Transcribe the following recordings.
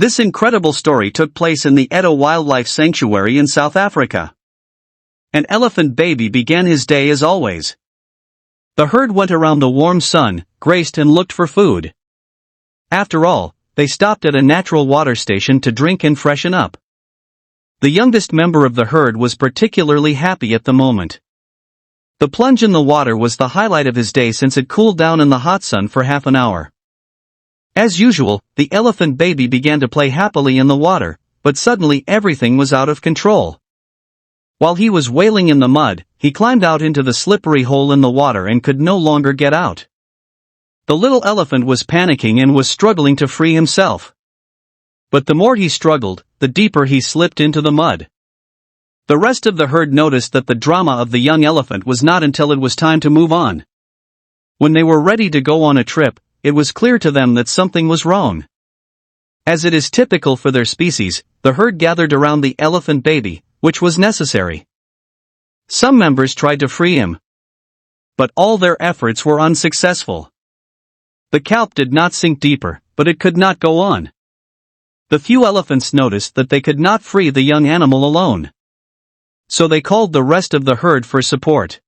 This incredible story took place in the Edo Wildlife Sanctuary in South Africa. An elephant baby began his day as always. The herd went around the warm sun, grazed and looked for food. After all, they stopped at a natural water station to drink and freshen up. The youngest member of the herd was particularly happy at the moment. The plunge in the water was the highlight of his day since it cooled down in the hot sun for half an hour. As usual, the elephant baby began to play happily in the water, but suddenly everything was out of control. While he was wailing in the mud, he climbed out into the slippery hole in the water and could no longer get out. The little elephant was panicking and was struggling to free himself. But the more he struggled, the deeper he slipped into the mud. The rest of the herd noticed that the drama of the young elephant was not until it was time to move on. When they were ready to go on a trip, it was clear to them that something was wrong. As it is typical for their species, the herd gathered around the elephant baby, which was necessary. Some members tried to free him, but all their efforts were unsuccessful. The kelp did not sink deeper, but it could not go on. The few elephants noticed that they could not free the young animal alone. So they called the rest of the herd for support.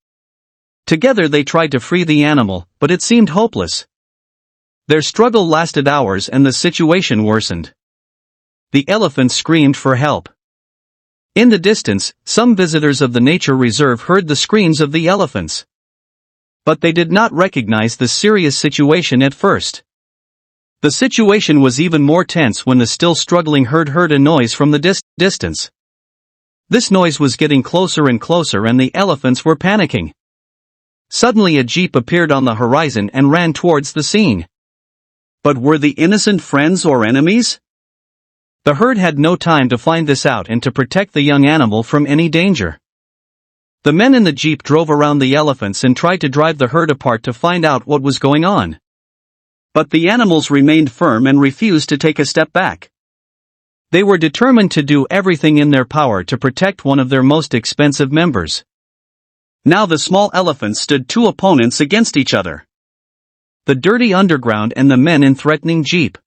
Together they tried to free the animal, but it seemed hopeless. Their struggle lasted hours and the situation worsened. The elephants screamed for help. In the distance, some visitors of the nature reserve heard the screams of the elephants. But they did not recognize the serious situation at first. The situation was even more tense when the still struggling herd heard a noise from the distance. This noise was getting closer and closer and the elephants were panicking. Suddenly a jeep appeared on the horizon and ran towards the scene. But were the innocent friends or enemies? The herd had no time to find this out and to protect the young animal from any danger. The men in the jeep drove around the elephants and tried to drive the herd apart to find out what was going on. But the animals remained firm and refused to take a step back. They were determined to do everything in their power to protect one of their most expensive members. Now the small elephants stood two opponents against each other. The dirty underground and the men in threatening jeep.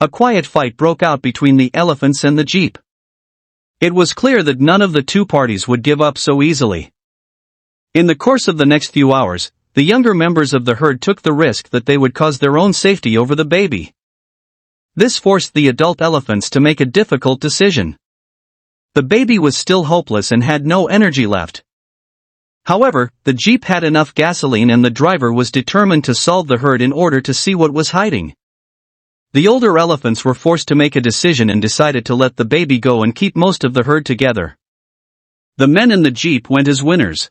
A quiet fight broke out between the elephants and the jeep. It was clear that none of the two parties would give up so easily. In the course of the next few hours, the younger members of the herd took the risk that they would cause their own safety over the baby. This forced the adult elephants to make a difficult decision. The baby was still hopeless and had no energy left. However, the jeep had enough gasoline and the driver was determined to solve the herd in order to see what was hiding. The older elephants were forced to make a decision and decided to let the baby go and keep most of the herd together. The men in the jeep went as winners.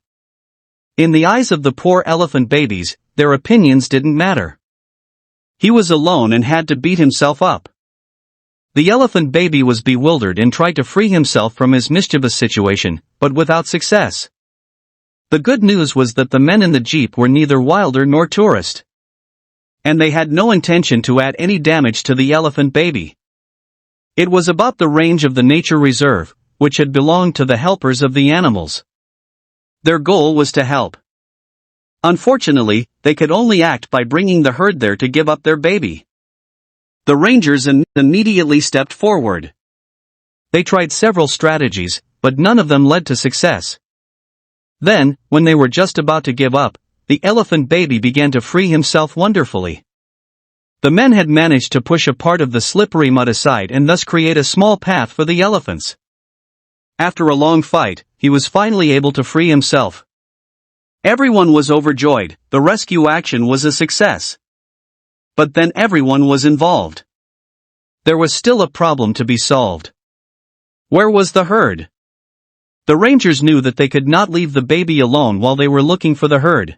In the eyes of the poor elephant babies, their opinions didn't matter. He was alone and had to beat himself up. The elephant baby was bewildered and tried to free himself from his mischievous situation, but without success. The good news was that the men in the jeep were neither wilder nor tourist. And they had no intention to add any damage to the elephant baby. It was about the range of the nature reserve, which had belonged to the helpers of the animals. Their goal was to help. Unfortunately, they could only act by bringing the herd there to give up their baby. The rangers immediately stepped forward. They tried several strategies, but none of them led to success. Then, when they were just about to give up, the elephant baby began to free himself wonderfully. The men had managed to push a part of the slippery mud aside and thus create a small path for the elephants. After a long fight, he was finally able to free himself. Everyone was overjoyed, the rescue action was a success. But then everyone was involved. There was still a problem to be solved. Where was the herd? The rangers knew that they could not leave the baby alone while they were looking for the herd.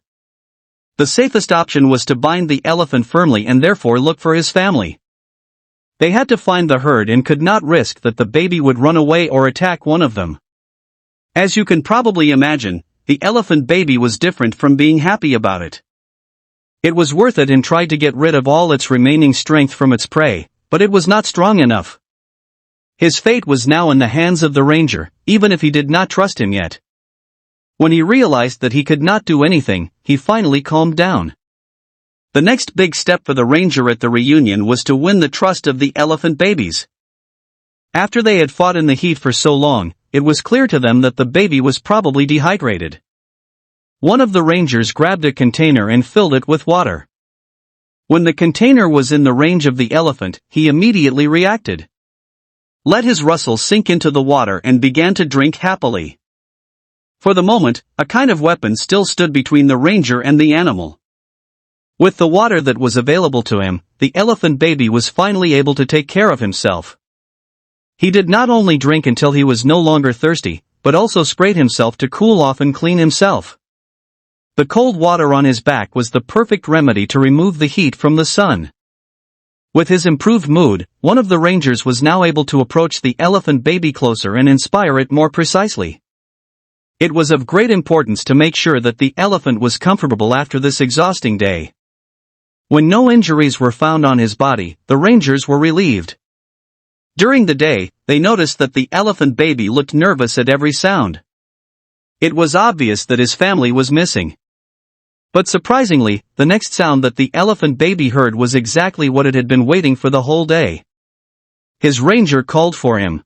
The safest option was to bind the elephant firmly and therefore look for his family. They had to find the herd and could not risk that the baby would run away or attack one of them. As you can probably imagine, the elephant baby was different from being happy about it. It was worth it and tried to get rid of all its remaining strength from its prey, but it was not strong enough. His fate was now in the hands of the ranger, even if he did not trust him yet. When he realized that he could not do anything, he finally calmed down. The next big step for the ranger at the reunion was to win the trust of the elephant babies. After they had fought in the heat for so long, it was clear to them that the baby was probably dehydrated. One of the rangers grabbed a container and filled it with water. When the container was in the range of the elephant, he immediately reacted. Let his rustle sink into the water and began to drink happily. For the moment, a kind of weapon still stood between the ranger and the animal. With the water that was available to him, the elephant baby was finally able to take care of himself. He did not only drink until he was no longer thirsty, but also sprayed himself to cool off and clean himself. The cold water on his back was the perfect remedy to remove the heat from the sun. With his improved mood, one of the rangers was now able to approach the elephant baby closer and inspire it more precisely. It was of great importance to make sure that the elephant was comfortable after this exhausting day. When no injuries were found on his body, the rangers were relieved. During the day, they noticed that the elephant baby looked nervous at every sound. It was obvious that his family was missing. But surprisingly, the next sound that the elephant baby heard was exactly what it had been waiting for the whole day. His ranger called for him.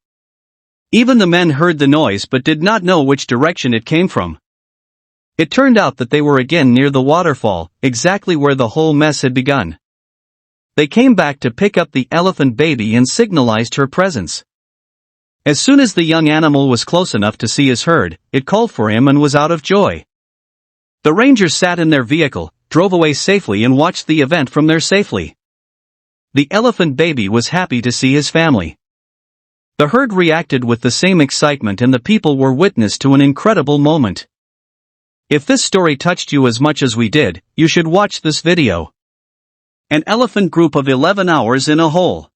Even the men heard the noise but did not know which direction it came from. It turned out that they were again near the waterfall, exactly where the whole mess had begun. They came back to pick up the elephant baby and signalized her presence. As soon as the young animal was close enough to see his herd, it called for him and was out of joy. The rangers sat in their vehicle, drove away safely and watched the event from there safely. The elephant baby was happy to see his family. The herd reacted with the same excitement and the people were witness to an incredible moment. If this story touched you as much as we did, you should watch this video. An elephant group of 11 hours in a hole.